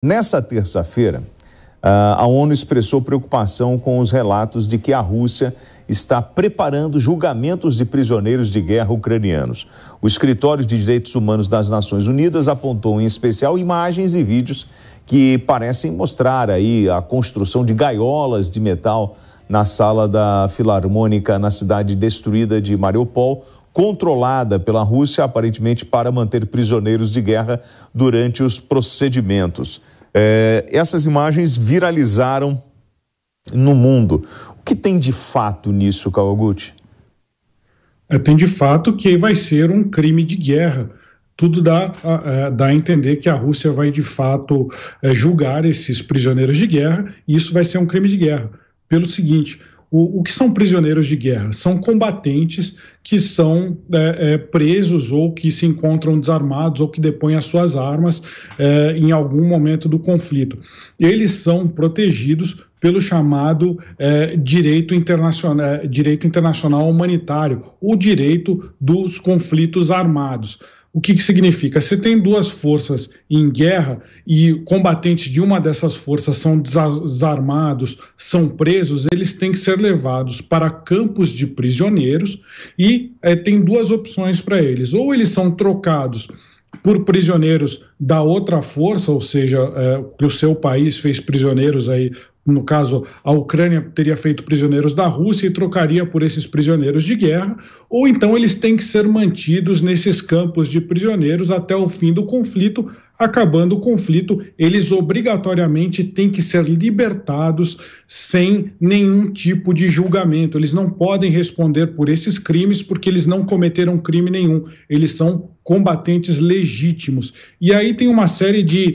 Nessa terça-feira, a ONU expressou preocupação com os relatos de que a Rússia está preparando julgamentos de prisioneiros de guerra ucranianos. O Escritório de Direitos Humanos das Nações Unidas apontou em especial imagens e vídeos que parecem mostrar aí a construção de gaiolas de metal na sala da Filarmônica na cidade destruída de Mariupol, controlada pela Rússia, aparentemente para manter prisioneiros de guerra durante os procedimentos. Essas imagens viralizaram no mundo. O que tem de fato nisso, Kawaguchi? Tem de fato que vai ser um crime de guerra. Tudo dá a entender que a Rússia vai de fato julgar esses prisioneiros de guerra, e isso vai ser um crime de guerra. Pelo seguinte, o que são prisioneiros de guerra? São combatentes que são presos ou que se encontram desarmados ou que depõem as suas armas em algum momento do conflito. Eles são protegidos pelo chamado direito internacional humanitário, o direito dos conflitos armados. O que significa? Se tem duas forças em guerra e combatentes de uma dessas forças são desarmados, são presos, eles têm que ser levados para campos de prisioneiros e tem duas opções para eles. Ou eles são trocados por prisioneiros da outra força, ou seja, que o seu país fez prisioneiros aí. No caso, a Ucrânia teria feito prisioneiros da Rússia e trocaria por esses prisioneiros de guerra, ou então eles têm que ser mantidos nesses campos de prisioneiros até o fim do conflito. Acabando o conflito, eles obrigatoriamente têm que ser libertados sem nenhum tipo de julgamento. Eles não podem responder por esses crimes porque eles não cometeram crime nenhum. Eles são combatentes legítimos. E aí tem uma série de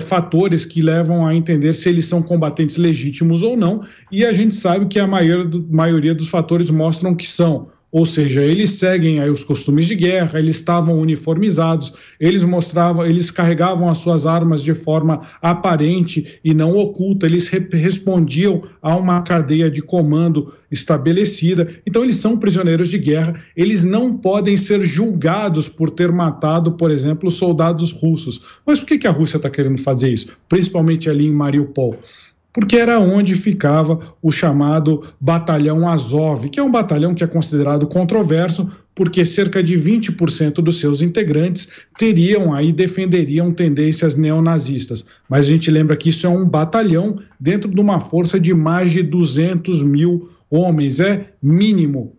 fatores que levam a entender se eles são combatentes legítimos ou não, e a gente sabe que a maioria dos fatores mostram que são. Ou seja, eles seguem aí os costumes de guerra, eles estavam uniformizados, eles carregavam as suas armas de forma aparente e não oculta, eles respondiam a uma cadeia de comando estabelecida. Então eles são prisioneiros de guerra, eles não podem ser julgados por ter matado, por exemplo, soldados russos. Mas por que a Rússia está querendo fazer isso? Principalmente ali em Mariupol. Porque era onde ficava o chamado Batalhão Azov, que é um batalhão que é considerado controverso, porque cerca de 20% dos seus integrantes defenderiam tendências neonazistas. Mas a gente lembra que isso é um batalhão dentro de uma força de mais de 200 mil homens, mínimo,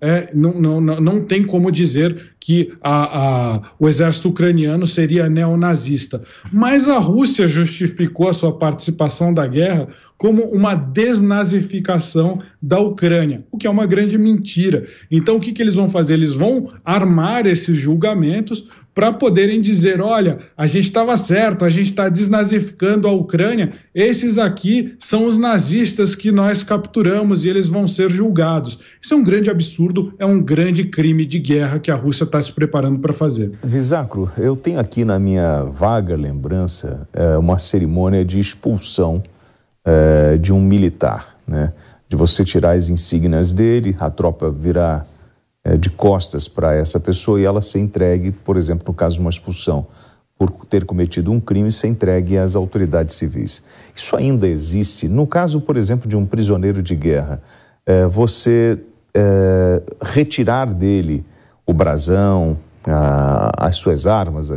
não tem como dizer que o exército ucraniano seria neonazista. Mas a Rússia justificou a sua participação da guerra como uma desnazificação da Ucrânia, o que é uma grande mentira. Então o que eles vão fazer? Eles vão armar esses julgamentos para poderem dizer, olha, a gente estava certo, a gente está desnazificando a Ucrânia, esses aqui são os nazistas que nós capturamos e eles vão ser julgados. Isso é um grande absurdo, é um grande crime de guerra que a Rússia está se preparando para fazer. Visacro, eu tenho aqui na minha vaga lembrança uma cerimônia de expulsão de um militar, né? De você tirar as insígnias dele, a tropa virar de costas para essa pessoa e ela ser entregue, por exemplo, no caso de uma expulsão, por ter cometido um crime, ser entregue às autoridades civis. Isso ainda existe? No caso, por exemplo, de um prisioneiro de guerra, você retirar dele o brasão, as suas armas,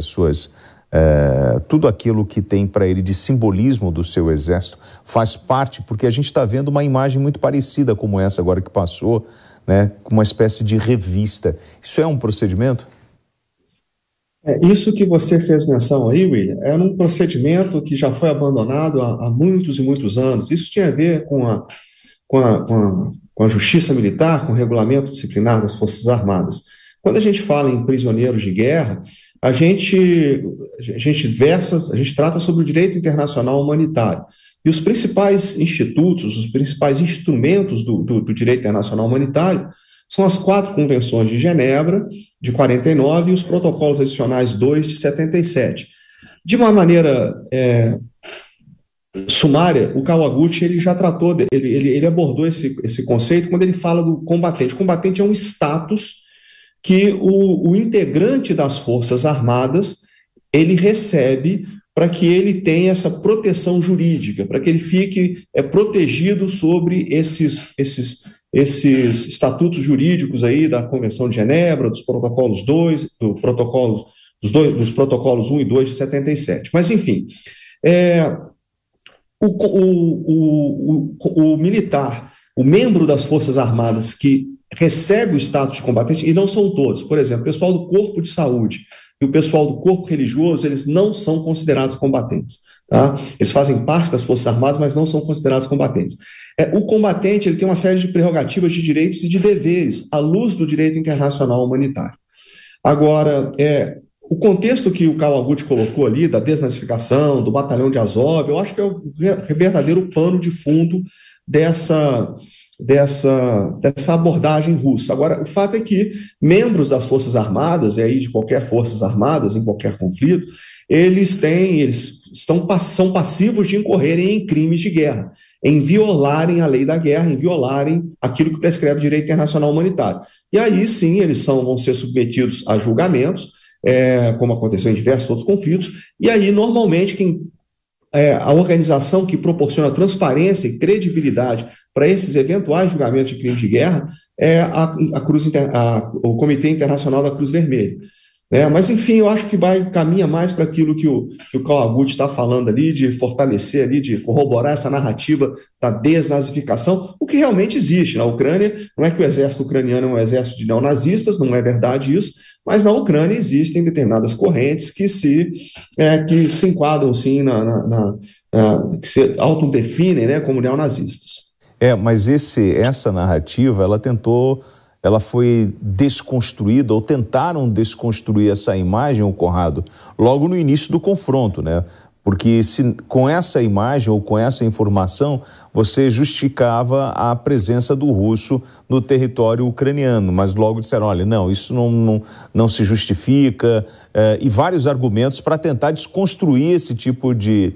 tudo aquilo que tem para ele de simbolismo do seu exército, faz parte, porque a gente está vendo uma imagem muito parecida como essa agora que passou, né, com uma espécie de revista. Isso é um procedimento? Isso que você fez menção aí, William, era um procedimento que já foi abandonado há muitos e muitos anos. Isso tinha a ver com a justiça militar, com o regulamento disciplinar das Forças Armadas. Quando a gente fala em prisioneiros de guerra, a gente trata sobre o direito internacional humanitário. E os principais institutos, os principais instrumentos do direito internacional humanitário são as 4 convenções de Genebra, de 49, e os protocolos adicionais 2, de 77. De uma maneira sumária, o Kawaguchi ele já tratou, ele abordou esse conceito quando ele fala do combatente. O combatente é um status que o integrante das Forças Armadas ele recebe para que ele tenha essa proteção jurídica, para que ele fique protegido sobre esses estatutos jurídicos aí da Convenção de Genebra, dos protocolos 2, dos protocolos 1 e 2 de 77. Mas, enfim, o militar, o membro das Forças Armadas que recebe o status de combatente, e não são todos, por exemplo, o pessoal do Corpo de Saúde e o pessoal do Corpo Religioso, eles não são considerados combatentes. Tá? Eles fazem parte das Forças Armadas, mas não são considerados combatentes. O combatente ele tem uma série de prerrogativas de direitos e de deveres, à luz do direito internacional humanitário. Agora, o contexto que o Kawaguchi colocou ali, da desnazificação, do batalhão de Azov, eu acho que é o verdadeiro pano de fundo dessa abordagem russa. Agora, o fato é que membros das Forças Armadas, e aí de qualquer Forças Armadas, em qualquer conflito, são passivos de incorrerem em crimes de guerra, em violarem a lei da guerra, em violarem aquilo que prescreve o direito internacional humanitário. E aí, sim, eles vão ser submetidos a julgamentos, como aconteceu em diversos outros conflitos, e aí, normalmente, a organização que proporciona transparência e credibilidade para esses eventuais julgamentos de crime de guerra é o Comitê Internacional da Cruz Vermelha. Mas, enfim, eu acho que caminha mais para aquilo que o Kawaguchi está falando ali, de fortalecer ali, de corroborar essa narrativa da desnazificação, o que realmente existe. Na Ucrânia, não é que o exército ucraniano é um exército de neonazistas, não é verdade isso, mas na Ucrânia existem determinadas correntes que se enquadram, sim, que se autodefinem, né, como neonazistas. Mas essa narrativa, ela foi desconstruída, ou tentaram desconstruir essa imagem, o Conrado, logo no início do confronto, né? Porque com essa imagem ou com essa informação, você justificava a presença do russo no território ucraniano, mas logo disseram, olha, não, isso não se justifica, e vários argumentos para tentar desconstruir esse tipo de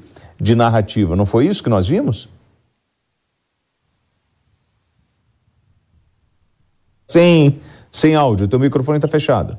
narrativa. Não foi isso que nós vimos? Sem áudio, teu microfone está fechado.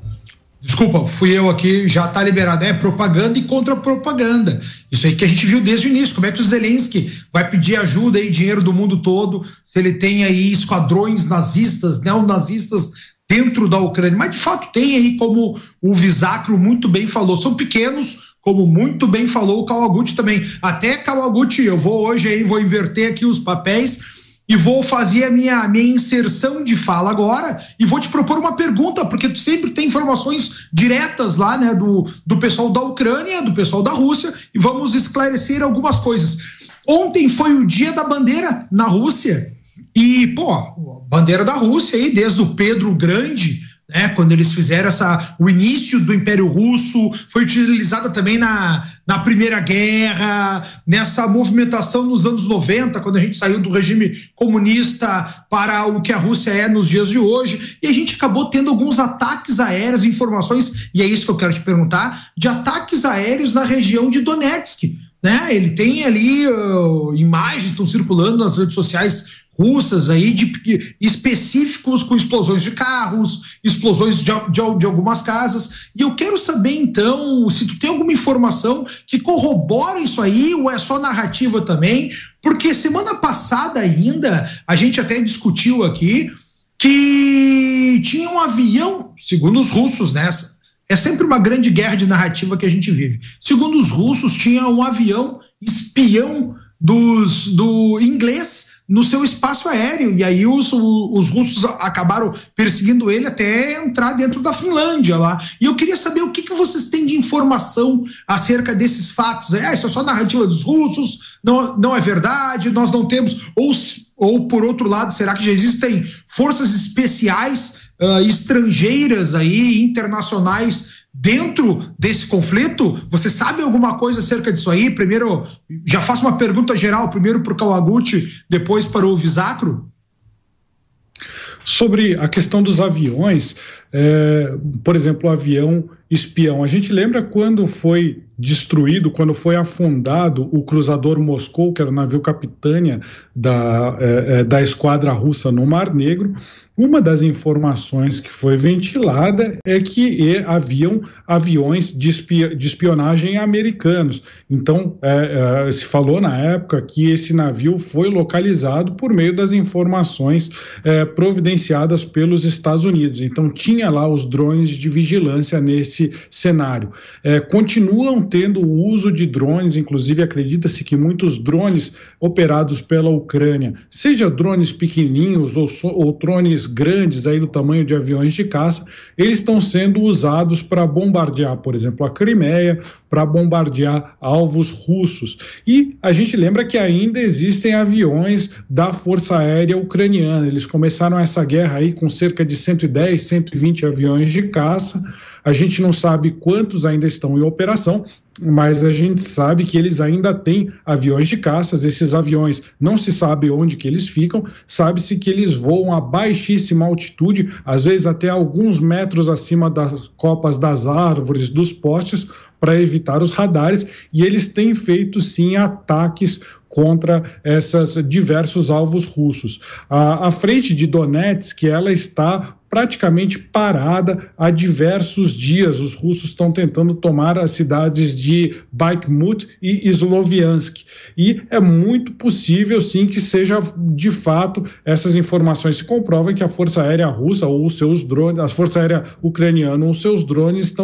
Desculpa, fui eu aqui, já está liberado. É propaganda e contra-propaganda. Isso aí que a gente viu desde o início. Como é que o Zelensky vai pedir ajuda e dinheiro do mundo todo se ele tem aí esquadrões nazistas, neonazistas dentro da Ucrânia? Mas de fato tem aí, como o Visacro muito bem falou, são pequenos, como muito bem falou o Kawaguchi também. Até Kawaguchi, eu vou inverter aqui os papéis e vou fazer a minha inserção de fala agora e vou te propor uma pergunta, porque tu sempre tem informações diretas lá, né, do pessoal da Ucrânia, do pessoal da Rússia, e vamos esclarecer algumas coisas. Ontem foi o dia da bandeira na Rússia e, bandeira da Rússia aí desde o Pedro o Grande, né, quando eles fizeram o início do Império Russo, foi utilizada também na Primeira Guerra, nessa movimentação nos anos 90, quando a gente saiu do regime comunista para o que a Rússia é nos dias de hoje, e a gente acabou tendo alguns ataques aéreos, informações, e é isso que eu quero te perguntar, de ataques aéreos na região de Donetsk, né? Ele tem ali imagens, estão circulando nas redes sociais russas aí, específicos com explosões de carros, explosões de algumas casas, e eu quero saber então se tu tem alguma informação que corrobora isso aí, ou é só narrativa também, porque semana passada ainda, a gente até discutiu aqui, que tinha um avião, segundo os russos, né? É sempre uma grande guerra de narrativa que a gente vive. Segundo os russos, tinha um avião espião do inglês no seu espaço aéreo, e aí os russos acabaram perseguindo ele até entrar dentro da Finlândia lá. E eu queria saber o que vocês têm de informação acerca desses fatos. Isso é só narrativa dos russos, não é verdade, nós não temos, ou por outro lado, será que já existem forças especiais estrangeiras aí, internacionais, dentro desse conflito? Você sabe alguma coisa acerca disso aí? Primeiro, já faço uma pergunta geral, primeiro para o Kawaguchi, depois para o Visacro. Sobre a questão dos aviões, por exemplo, o avião espião. A gente lembra quando foi destruído, quando foi afundado o cruzador Moscou, que era o navio capitânia da esquadra russa no Mar Negro. Uma das informações que foi ventilada é que haviam aviões de espionagem americanos. Então, se falou na época que esse navio foi localizado por meio das informações providenciadas pelos Estados Unidos. Então, tinha lá os drones de vigilância nesse cenário. Continuam tendo o uso de drones, inclusive acredita-se que muitos drones operados pela Ucrânia, seja drones pequenininhos ou drones grandes aí do tamanho de aviões de caça, eles estão sendo usados para bombardear, por exemplo, a Crimeia, para bombardear alvos russos. E a gente lembra que ainda existem aviões da Força Aérea Ucraniana. Eles começaram essa guerra aí com cerca de 110, 120 aviões de caça. A gente não sabe quantos ainda estão em operação, mas a gente sabe que eles ainda têm aviões de caças. Esses aviões não se sabe onde que eles ficam, sabe-se que eles voam a baixíssima altitude, às vezes até alguns metros acima das copas das árvores, dos postes, para evitar os radares, e eles têm feito sim ataques contra esses diversos alvos russos. A frente de Donetsk, ela está praticamente parada há diversos dias. Os russos estão tentando tomar as cidades de Bakhmut e Sloviansk. E é muito possível, sim, que seja de fato essas informações se comprovem que a Força Aérea Russa ou os seus drones, a Força Aérea Ucraniana ou os seus drones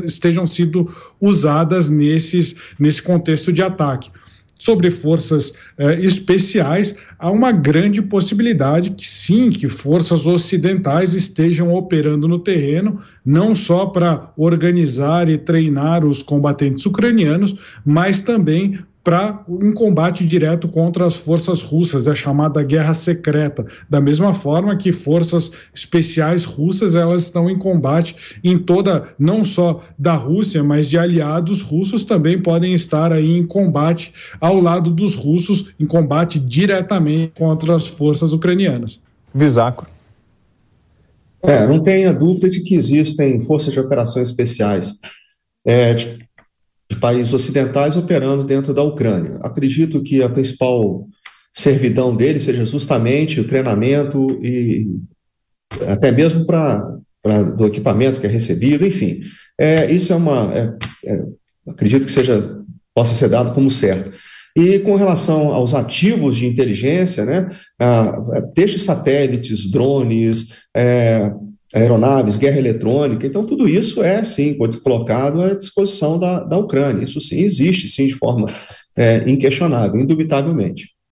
estejam sendo usadas nesse contexto de ataque. Sobre forças especiais, há uma grande possibilidade que sim, que forças ocidentais estejam operando no terreno, não só para organizar e treinar os combatentes ucranianos, mas também para um combate direto contra as forças russas, a chamada guerra secreta. Da mesma forma que forças especiais russas, elas estão em combate em toda, não só da Rússia, mas de aliados russos também podem estar aí em combate ao lado dos russos, em combate diretamente contra as forças ucranianas. Visaco. Não tenha dúvida de que existem forças de operações especiais de países ocidentais operando dentro da Ucrânia. Acredito que a principal servidão deles seja justamente o treinamento e até mesmo do equipamento que é recebido, enfim. Isso acredito que possa ser dado como certo. E com relação aos ativos de inteligência, desde satélites, drones, aeronaves, guerra eletrônica, então tudo isso sim, colocado à disposição da Ucrânia. Isso sim existe, sim, de forma inquestionável, indubitavelmente.